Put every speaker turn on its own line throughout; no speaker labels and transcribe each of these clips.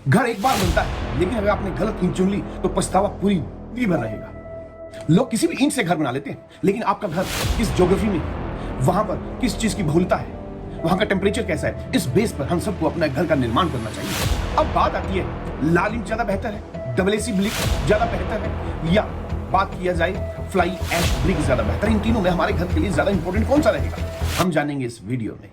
घर एक बार बनता है, लेकिन अगर आपने गलत ईंट चुन ली तो पछतावा पूरी जिंदगी भर रहेगा। लोग किसी भी ईंट से घर बना लेते हैं, लेकिन आपका घर किस ज्योग्राफी में, वहां पर किस चीज की बहुलता है, वहां का टेम्परेचर कैसा है, इस बेस पर हम सबको अपना घर का निर्माण करना चाहिए। अब बात आती है, लाल ईंट ज्यादा बेहतर है, डबल एसी ब्रिक ज्यादा बेहतर है, या बात किया जाए फ्लाई ऐश ब्रिक ज्यादा बेहतर है। इन तीनों में हमारे घर के लिए ज्यादा इंपॉर्टेंट कौन सा रहेगा, हम जानेंगे इस वीडियो में।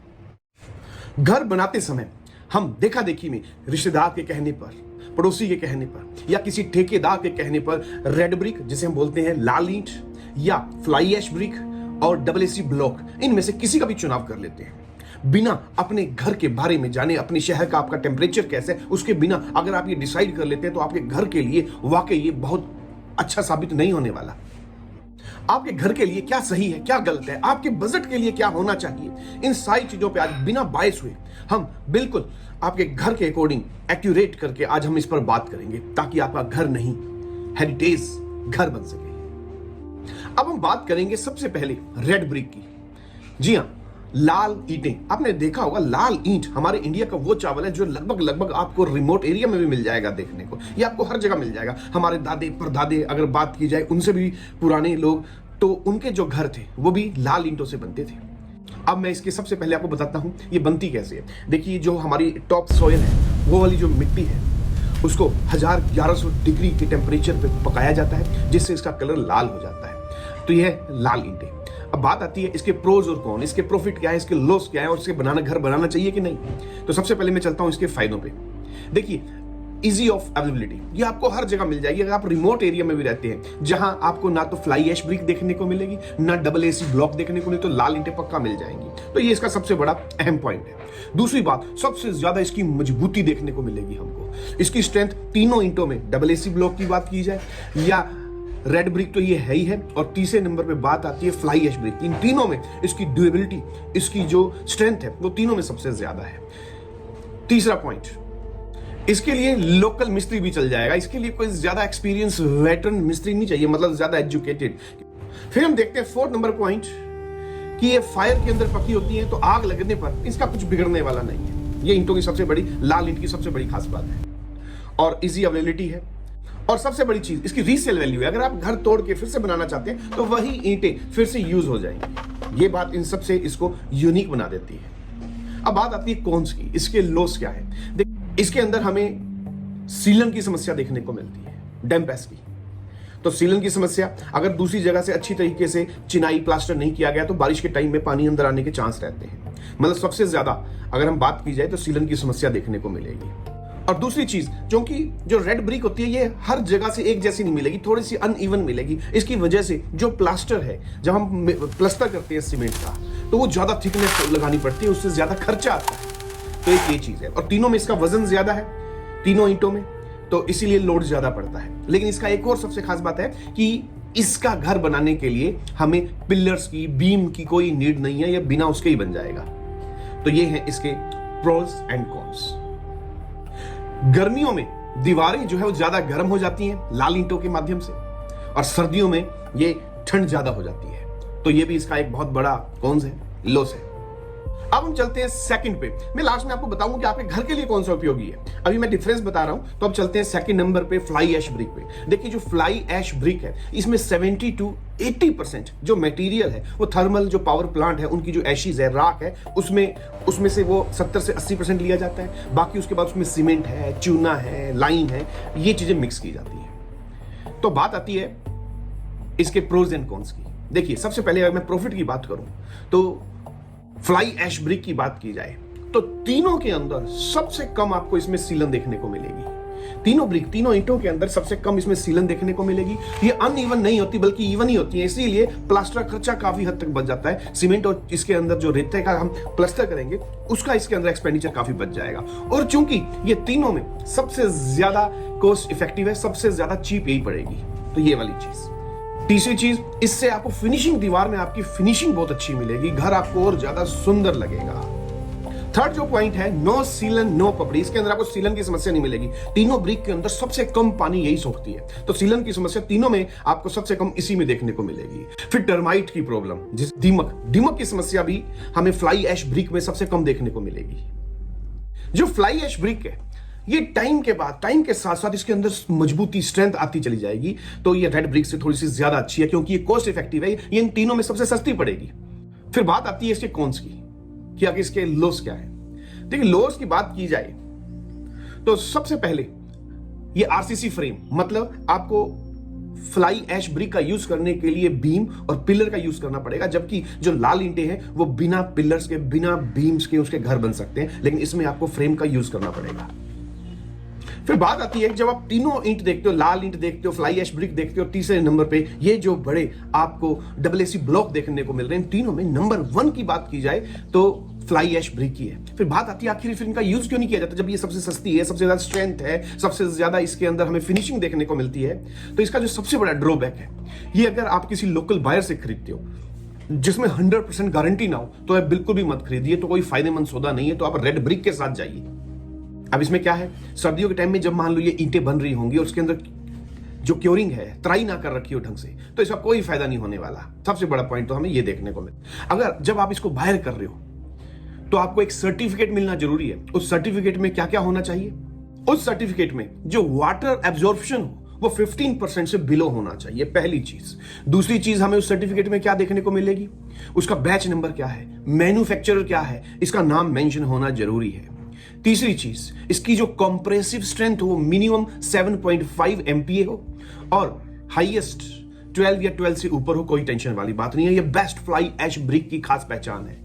घर बनाते समय हम देखा देखी में रिश्तेदार के कहने पर, पड़ोसी के कहने पर, या किसी ठेकेदार के कहने पर रेड ब्रिक, जिसे हम बोलते हैं लाल ईंट, या फ्लाई ऐश ब्रिक और डबल एसी ब्लॉक, इनमें से किसी का भी चुनाव कर लेते हैं बिना अपने घर के बारे में जाने, अपने शहर का आपका टेम्परेचर कैसे है उसके बिना। अगर आप ये डिसाइड कर लेते हैं तो आपके घर के लिए वाकई ये बहुत अच्छा साबित नहीं होने वाला। आपके घर के लिए क्या सही है, क्या गलत है, आपके बजट के लिए क्या होना चाहिए, इन सारी चीजों पे आज बिना बायस हुए हम बिल्कुल आपके घर के अकॉर्डिंग एक्यूरेट करके आज हम इस पर बात करेंगे, ताकि आपका घर नहीं हेरिटेज घर बन सके। अब हम बात करेंगे सबसे पहले रेड ब्रिक की। जी हाँ, लाल ईंटें। आपने देखा होगा लाल ईंट हमारे इंडिया का वो चावल है जो लगभग आपको रिमोट एरिया में भी मिल जाएगा देखने को, ये आपको हर जगह मिल जाएगा। हमारे दादे परदादे अगर बात की जाए, उनसे भी पुराने लोग, तो उनके जो घर थे वो भी लाल ईंटों से बनते थे। अब मैं इसके सबसे पहले आपको बताता हूं ये बनती कैसे है। देखिए, जो हमारी टॉप सॉइल है, वो वाली जो मिट्टी है, उसको 1100 डिग्री के टेम्परेचर पे पकाया जाता है, जिससे इसका कलर लाल हो जाता है। तो यह लाल ईंटें। अब बात आती है इसके प्रोज और कॉन, इसके प्रॉफिट क्या है, इसके लॉस क्या है, और इसके घर बनाना चाहिए कि नहीं। तो सबसे पहले मैं चलता हूं इसके फायदों पे। देखिए, इजी ऑफ अवेलेबिलिटी, ये आपको हर जगह मिल जाएगी। अगर आप रिमोट एरिया में भी रहते हैं, जहां आपको ना तो फ्लाई ऐश ब्रिक देखने को मिलेगी, ना डबल एसी ब्लॉक देखने को मिले, तो लाल ईंटें पक्का मिल जाएंगी। तो ये इसका सबसे बड़ा अहम पॉइंट है। दूसरी बात, सबसे ज्यादा इसकी मजबूती देखने को मिलेगी हमको। इसकी स्ट्रेंथ तीनों ईंटों में, डबल एसी ब्लॉक की बात की जाए या रेड ब्रिक, तो ये है ही है। और तीसरे नंबर पे बात आती है फ्लाई ऐश ब्रिक। इन तीनों में इसकी ड्यूरेबिलिटी, इसकी जो स्ट्रेंथ है, वो तीनों में सबसे ज्यादा है। तीसरा पॉइंट, इसके लिए लोकल मिस्त्री भी चल जाएगा। इसके लिए कोई ज्यादा एक्सपीरियंस वेटरन मिस्त्री नहीं चाहिए, मतलब ज्यादा एजुकेटेड। फिर हम देखते हैं फोर्थ नंबर पॉइंट कि ये फायर के अंदर पकी होती है, तो आग लगने पर इसका कुछ बिगड़ने वाला नहीं है। ये ईंटों की सबसे बड़ी, लाल ईंट की सबसे बड़ी खास बात है। और इजी अवेलेबिलिटी है। और सबसे बड़ी चीज इसकी रीसेल वैल्यू है। अगर आप घर तोड़ के फिर से बनाना चाहते हैं तो वही ईंटें फिर से यूज हो जाएंगी। ये बात इन सबसे इसको यूनिक बना देती है। अब बात आती है कॉन्स की, इसके लॉस क्या है। देखिए, इसके अंदर हमें सीलन की समस्या देखने को मिलती है, डैम्पेस्ट की। तो सीलन की समस्या, अगर दूसरी जगह से अच्छी तरीके से चिनाई प्लास्टर नहीं किया गया तो बारिश के टाइम में पानी अंदर आने के चांस रहते हैं। मतलब सबसे ज्यादा अगर हम बात की जाए तो सीलन की समस्या देखने को मिलेगी। और दूसरी चीज, क्योंकि जो रेड ब्रिक होती है ये हर जगह से एक जैसी नहीं मिलेगी, थोड़ी सी अनइवन मिलेगी। इसकी वजह से जो प्लास्टर है, जब हम प्लास्टर करते हैं सीमेंट का, तो वो ज्यादा थिकनेस लगानी पड़ती है, उससे ज्यादा खर्चा आता है। तो एक ये चीज है। और तीनों में इसका वजन ज्यादा है, तीनों ईंटों में, तो इसीलिए लोड ज्यादा पड़ता है। लेकिन इसका एक और सबसे खास बात है कि इसका घर बनाने के लिए हमें पिलर्स की, बीम की कोई नीड नहीं है, यह बिना उसके ही बन जाएगा। तो ये है इसके प्रोस एंड कॉन्स। गर्मियों में दीवारें जो है वो ज्यादा गर्म हो जाती हैं लाल ईंटों के माध्यम से, और सर्दियों में ये ठंड ज्यादा हो जाती है। तो ये भी इसका एक बहुत बड़ा कॉन्स है, लॉस है। अब हम चलते हैं सेकंड पे। मैं लास्ट में आपको बताऊंगा कि आपके घर के लिए कौन सा उपयोगी है। अभी मैं डिफरेंस बता रहा हूं, तो अब चलते हैं सेकंड नंबर पे, फ्लाई ऐश ब्रिक पे। देखिए, जो फ्लाई ऐश ब्रिक है, इसमें 70 to 80% जो मटेरियल है वो थर्मल, जो पावर प्लांट है उनकी जो एशिज है, राख है, उसमें से वो 70 से 80% लिया जाता है। बाकी उसके बाद उसमें सीमेंट है, चूना है, लाइम है, ये चीजें मिक्स की जाती है। तो बात आती है इसके प्रोज एंड कॉन्स की। देखिए, सबसे पहले अगर मैं प्रॉफिट की बात करूं तो फ्लाई ऐश ब्रिक की बात की जाए तो तीनों के अंदर सबसे कम आपको इसमें सीलन देखने को मिलेगी। तीनों ईंटों के अंदर सबसे कम इसमें सीलन देखने को मिलेगी। ये अनइवन नहीं होती बल्कि इवन ही होती है, इसीलिए प्लास्टर खर्चा काफी हद तक बच जाता है। सीमेंट और इसके अंदर जो रेते का हम प्लास्टर करेंगे उसका इसके अंदर एक्सपेंडिचर काफी बच जाएगा। और चूंकि ये तीनों में सबसे ज्यादा कॉस्ट इफेक्टिव है, सबसे ज्यादा चीप यही पड़ेगी। तो ये वाली चीज। तीसरी चीज, इससे आपको फिनिशिंग, दीवार में आपकी फिनिशिंग बहुत अच्छी मिलेगी, घर आपको और ज्यादा सुंदर लगेगा। थर्ड जो पॉइंट है, नो सीलन नो पपड़ी। इसके अंदर आपको सीलन की समस्या नहीं मिलेगी। तीनों ब्रिक के अंदर सबसे कम पानी यही सोखती है, तो सीलन की समस्या तीनों में आपको सबसे कम इसी में देखने को मिलेगी। फिर टर्माइट की प्रॉब्लम, जिस दीमक की समस्या भी हमें फ्लाई ऐश ब्रिक में सबसे कम देखने को मिलेगी। जो फ्लाई ऐश ब्रिक है ये टाइम के बाद, टाइम के साथ साथ इसके अंदर मजबूती, स्ट्रेंथ आती चली जाएगी। तो ये रेड ब्रिक से थोड़ी सी ज्यादा अच्छी है क्योंकि ये कॉस्ट इफेक्टिव है, ये इन तीनों में सबसे सस्ती पड़ेगी। फिर बात आती है इसके कॉन्स की, कि आगे इसके लॉस क्या है। देखिए, लॉस की बात की जाए तो सबसे पहले ये आरसीसी फ्रेम, मतलब आपको फ्लाई ऐश ब्रिक का यूज करने के लिए बीम और पिलर का यूज करना पड़ेगा, जबकि जो लाल ईंटें हैं वो बिना पिलर्स के, बिना बीम्स के उसके घर बन सकते हैं, लेकिन इसमें आपको फ्रेम का यूज करना पड़ेगा। फिर बात आती है जब आप तीनों ईंट देखते हो, लाल ईंट देखते हो, फ्लाई ऐश ब्रिक देखते हो, तीसरे नंबर पे ये जो बड़े आपको डबल ब्लॉक देखने को मिल रहे हैं, इन तीनों में नंबर 1 की बात की जाए तो फ्लाई ऐश ब्रिक की है। फिर बात आती है आखिर फिर इनका यूज क्यों नहीं किया जाता, जब ये सबसे सस्ती है, सबसे ज्यादा स्ट्रेंथ है, सबसे ज्यादा इसके अंदर हमें फिनिशिंग देखने को मिलती है। तो इसका जो सबसे बड़ा ड्रॉबैक है, ये अगर आप किसी लोकल बायर से खरीदते हो जिसमें 100% गारंटी ना हो तो आप बिल्कुल भी मत खरीदिए, तो कोई फायदेमंद सौदा नहीं है। तो आप रेड ब्रिक के साथ जाइए। अब इसमें क्या है, सर्दियों के टाइम में जब मान लो ये ईंटें बन रही होंगी और उसके अंदर जो क्योरिंग है, तराई ना कर रखी हो ढंग से, तो इसका कोई फायदा नहीं होने वाला। सबसे बड़ा पॉइंट तो हमें ये देखने को मिले। अगर जब आप इसको बाहर कर रहे हो तो आपको एक सर्टिफिकेट मिलना जरूरी है। उस सर्टिफिकेट में क्या क्या होना चाहिए, उस सर्टिफिकेट में जो वाटर एब्जॉर्प्शन हो वो 15% से बिलो होना चाहिए, पहली चीज। दूसरी चीज, हमें उस सर्टिफिकेट में क्या देखने को मिलेगी, उसका बैच नंबर क्या है, मैन्युफैक्चरर क्या है, इसका नाम मेंशन होना जरूरी है। तीसरी चीज, इसकी जो कंप्रेसिव स्ट्रेंथ हो वो मिनिमम 7.5 MPa हो और हाईएस्ट 12 या 12 से ऊपर हो। कोई टेंशन वाली बात नहीं है, ये बेस्ट फ्लाई ऐश ब्रिक की खास पहचान है।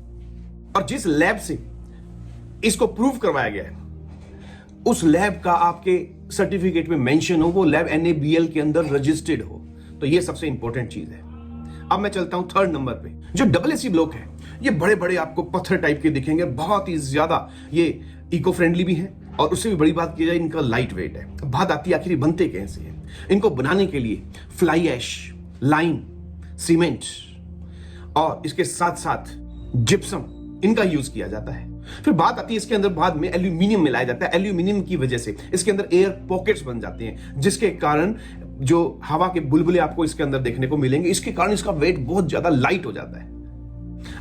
और जिस लैब से इसको प्रूव करवाया गया है उस लैब का आपके सर्टिफिकेट में मेंशन हो, वो लैब NABL के अंदर रजिस्टर्ड हो। तो ये सबसे इंपॉर्टेंट चीज है। अब मैं चलता हूं 3rd नंबर पे। जो AC ब्लॉक है, ये बड़े बड़े आपको पत्थर टाइप के दिखेंगे, बहुत ही ज्यादा ये इको फ्रेंडली भी है, और उससे भी बड़ी बात की जाए इनका लाइट वेट है। अब बात आती है आखिर बनते कैसे हैं। इनको बनाने के लिए फ्लाई ऐश, लाइम, सीमेंट और इसके साथ साथ जिप्सम, इनका यूज किया जाता है। फिर बात आती है इसके अंदर बाद में एल्यूमिनियम मिलाया जाता है। एल्यूमिनियम की वजह से इसके अंदर एयर पॉकेट्स बन जाते हैं, जिसके कारण जो हवा के बुलबुले आपको इसके अंदर देखने को मिलेंगे, इसके कारण इसका वेट बहुत ज्यादा लाइट हो जाता है।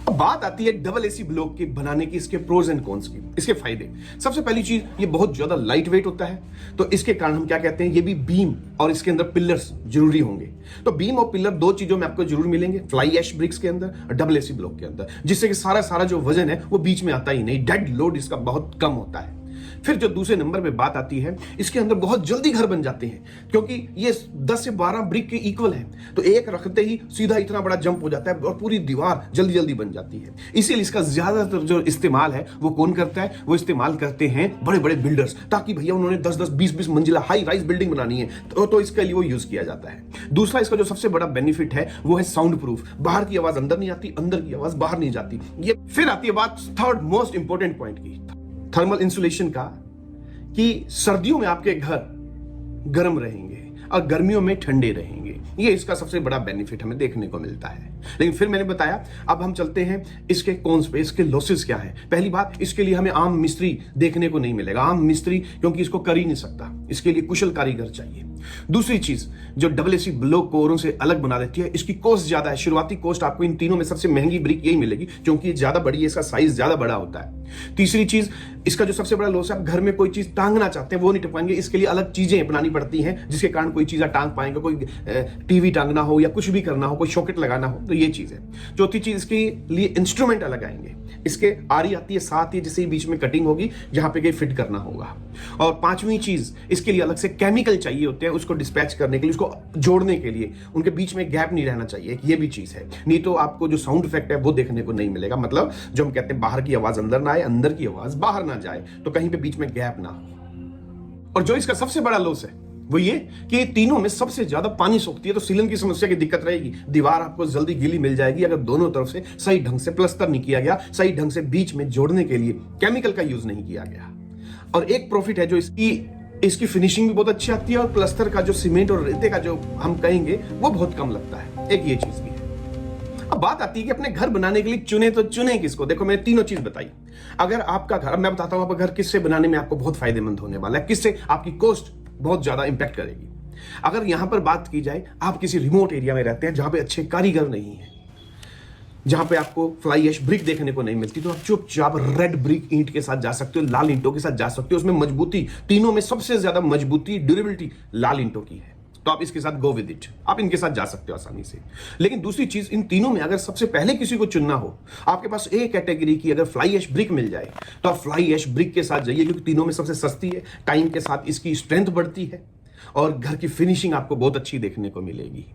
अब बात आती है AC ब्लॉक के बनाने की, इसके प्रोज एंड कॉन्स की, इसके फायदे। सबसे पहली चीज, ये बहुत ज्यादा लाइट वेट होता है, तो इसके कारण हम क्या कहते हैं, ये भी बीम और इसके अंदर पिलर्स जरूरी होंगे। तो बीम और पिलर 2 चीजों में आपको जरूर मिलेंगे, फ्लाई ऐश ब्रिक्स के अंदर और AC ब्लॉक के अंदर, जिससे कि सारा जो वजन है वो बीच में आता ही नहीं, डेड लोड इसका बहुत कम होता है। फिर जो दूसरे नंबर पे बात आती है, इसके अंदर बहुत जल्दी घर बन जाते हैं, क्योंकि ये 10 से 12 ब्रिक के इक्वल है, तो एक रखते ही सीधा इतना बड़ा जंप हो जाता है और पूरी दीवार जल्दी जल्दी बन जाती है। इसीलिए इसका ज्यादातर जो इस्तेमाल है वो कौन करता है, वो इस्तेमाल करते हैं बड़े बड़े बिल्डर्स, ताकि भैया उन्होंने 10-10, 20-20 मंजिला हाई राइज बिल्डिंग बनानी है, तो इसके लिए वो यूज किया जाता है। दूसरा इसका जो सबसे बड़ा बेनिफिट है वो है साउंड प्रूफ, बाहर की आवाज अंदर नहीं आती, अंदर की आवाज बाहर नहीं जाती। ये फिर आती है बात 3rd मोस्ट इंपॉर्टेंट पॉइंट की, थर्मल इंसुलेशन का, कि सर्दियों में आपके घर गर्म रहेंगे और गर्मियों में ठंडे रहेंगे। ये इसका सबसे बड़ा बेनिफिट हमें देखने को मिलता है। लेकिन फिर मैंने बताया, अब हम चलते हैं इसके कॉन्स पे, इसके लॉसेस क्या है। पहली बात, इसके लिए हमें आम मिस्त्री देखने को नहीं मिलेगा, आम मिस्त्री क्योंकि इसको कर ही नहीं सकता, इसके लिए कुशल कारीगर चाहिए। दूसरी चीज जो AC ब्लॉक को औरों से अलग बना देती है, इसकी कॉस्ट ज्यादा है। शुरुआती कॉस्ट आपको इन तीनों में सबसे महंगी ब्रिक यही मिलेगी, क्योंकि ज्यादा बड़ी है, इसका साइज ज्यादा बड़ा होता है। तीसरी चीज, इसका जो सबसे बड़ा लॉस है, आप घर में कोई चीज टांगना चाहते हैं वो नहीं टांग पाएंगे, इसके लिए अलग चीजें अपनानी पड़ती हैं, जिसके कारण कोई चीज टांग पाएंगे, कोई टीवी टांगना हो या कुछ भी करना हो, कोई शॉकेट लगाना हो, तो ये चीज है। चौथी चीज, इसके लिए इंस्ट्रूमेंट अलग आएंगे, इसके आरी आती है, साथ ही जिससे बीच में कटिंग होगी जहां पे फिट करना होगा। और पांचवी चीज, इसके लिए अलग से केमिकल चाहिए होते हैं, उसको डिस्पैच करने के लिए, उसको जोड़ने के लिए, उनके बीच में गैप नहीं रहना चाहिए, ये भी चीज है। नहीं तो आपको जो साउंड इफेक्ट है वो देखने को नहीं मिलेगा, मतलब जो हम कहते हैं बाहर की आवाज अंदर ना आए, अंदर की आवाज बाहर ना जाए, तो कहीं पे बीच में गैप ना हो। और जो इसका सबसे बड़ा लॉस है वो ये कि तीनों में सबसे ज्यादा पानी सोखती है, तो सीलन की समस्या की दिक्कत रहेगी, दीवार आपको जल्दी गीली मिल जाएगी अगर दोनों तरफ से सही ढंग से प्लस्तर नहीं किया गया, सही ढंग से बीच में जोड़ने के लिए केमिकल का यूज नहीं किया गया। और एक प्रॉफिट है जो इसकी फिनिशिंग भी बहुत अच्छी आती है, और प्लस्तर का जो सीमेंट और रेते का जो हम कहेंगे वो बहुत कम लगता है, एक ये चीज भी है। अब बात आती है कि अपने घर बनाने के लिए चुने तो चुने किसको। देखो, मैंने तीनों चीज बताई। अगर आपका घर, मैं बताता हूं आपका घर किससे बनाने में आपको बहुत फायदेमंद होने वाला है, किससे आपकी कॉस्ट बहुत ज्यादा इंपैक्ट करेगी। अगर यहां पर बात की जाए, आप किसी रिमोट एरिया में रहते हैं जहां पे अच्छे कारीगर नहीं है, जहां पे आपको फ्लाई ऐश ब्रिक देखने को नहीं मिलती, तो आप चुपचाप रेड ब्रिक ईंट के साथ जा सकते हो, लाल ईंटों के साथ जा सकते हो। उसमें मजबूती, तीनों में सबसे ज्यादा मजबूती, ड्यूरेबिलिटी लाल ईंटों की है, तो आप इसके साथ गो विद इट, आप इनके साथ जा सकते हो आसानी से। लेकिन दूसरी चीज, इन तीनों में अगर सबसे पहले किसी को चुनना हो, आपके पास ए कैटेगरी की अगर फ्लाई ऐश ब्रिक मिल जाए, तो आप फ्लाई ऐश ब्रिक के साथ जाइए, क्योंकि तीनों में सबसे सस्ती है, टाइम के साथ इसकी स्ट्रेंथ बढ़ती है और घर की फिनिशिंग आपको बहुत अच्छी देखने को मिलेगी।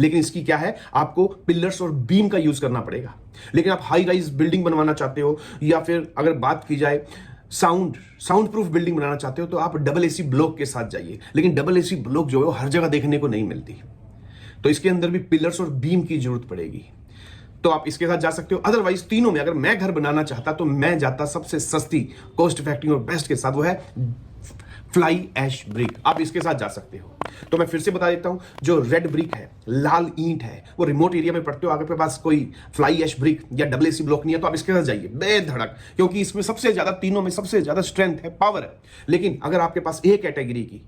लेकिन इसकी क्या है, आपको पिलर्स और बीम का यूज करना पड़ेगा। लेकिन आप हाई राइज बिल्डिंग बनवाना चाहते हो, या फिर अगर बात की जाए साउंड प्रूफ बिल्डिंग बनाना चाहते हो, तो आप डबल एसी ब्लॉक के साथ जाइए। लेकिन डबल एसी ब्लॉक जो है वो हर जगह देखने को नहीं मिलती, तो इसके अंदर भी पिलर्स और बीम की जरूरत पड़ेगी, तो आप इसके साथ जा सकते हो। अदरवाइज तीनों में अगर मैं घर बनाना चाहता तो मैं जाता सबसे सस्ती, कॉस्ट इफेक्टिव और बेस्ट के साथ, वो है फ्लाई ऐश ब्रिक, आप इसके साथ जा सकते हो। तो मैं फिर से बता देता हूं, जो रेड ब्रिक है, लाल ईंट है, वो रिमोट एरिया में पड़ते हो, आपके पास कोई फ्लाई ऐश ब्रिक या डबल एसी ब्लॉक नहीं है, तो आप इसके साथ जाइए बेधड़क, क्योंकि इसमें सबसे ज्यादा, तीनों में सबसे ज्यादा स्ट्रेंथ है, पावर है। लेकिन अगर आपके पास ए कैटेगरी की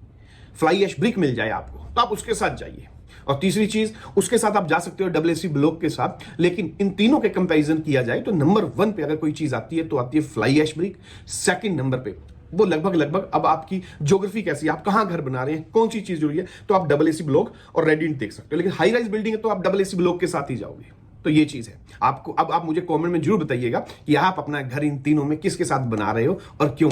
फ्लाई ऐश ब्रिक मिल जाए आपको, तो आप उसके साथ जाइए। और तीसरी चीज, उसके साथ आप जा सकते हो डबल एसी ब्लॉक के साथ। लेकिन इन तीनों के कंपैरिजन किया जाए तो नंबर 1 पे अगर कोई चीज आती है तो आती है fly ash brick. Second number पे वो लगभग अब आपकी ज्योग्राफी कैसी है, आप कहां घर बना रहे हैं, कौन सी चीज जरूरी है, तो आप डबल एसी ब्लॉक और रेड ईंट देख सकते हो। लेकिन हाई राइज बिल्डिंग है तो आप डबल एसी ब्लॉक के साथ ही जाओगे। तो ये चीज है आपको। अब आप मुझे कमेंट में जरूर बताइएगा कि आप अपना घर इन तीनों में किसके साथ बना रहे हो और क्यों।